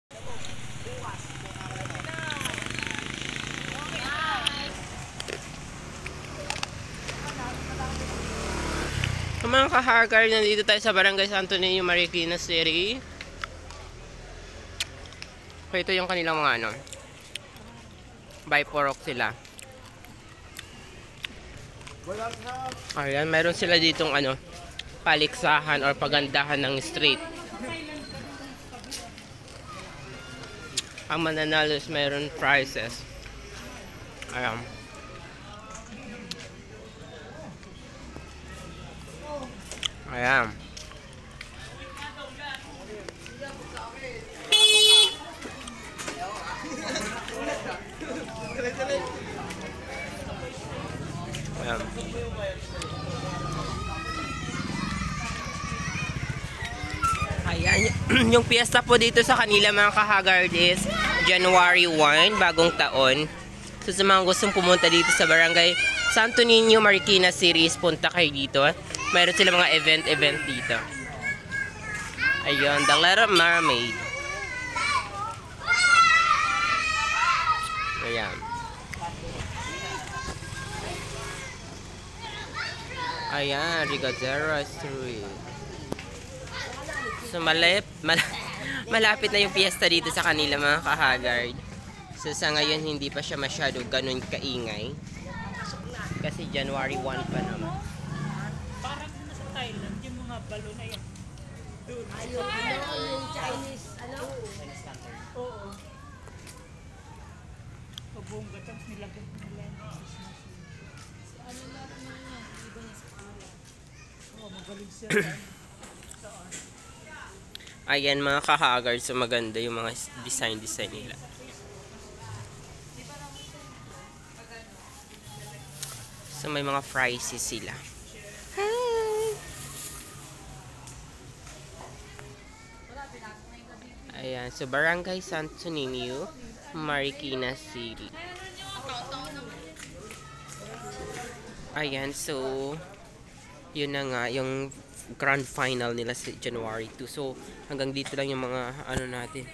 So, mga kahagar, nandito tayo sa Barangay Santo Niño, Marikina City. So, ito yung kanilang mga ano, by-porok sila. Ayan, meron sila ditong ano, paliksahan or pagandahan ng street. Ang mananalo is meron prizes. Ayan. Ayan. Ayan. Ayan. Yung piyesta po dito sa kanila mga kahagard is January 1, bagong taon. So sa mga gustong pumunta dito sa Barangay Santo Niño, Marikina City, punta kayo dito. Mayroon sila mga event dito. Ayun, The Little Mermaid. Ayan. Ayan, Rigadera Street. So malapit na yung piyesta dito sa kanila mga kahagard. So sa ngayon hindi pa siya masyado ganun kaingay. Kasi January 1 pa naman. Parang nasa Thailand yung mga balon na yan. Ayun, yung Chinese, ano? Oo. Pabongga, tapos nilagyan nila yung Ano lang naman yan, iba niya sa pangalan. Oo, magaling siya. Saan? Ayan mga kahagard, so maganda yung mga design nila. So may mga fries sila. Ayan, so Barangay Santo Niño, Marikina City. Ayan, so yun na nga yung grand final nila sa January 2. So hanggang dito lang yung mga ano natin,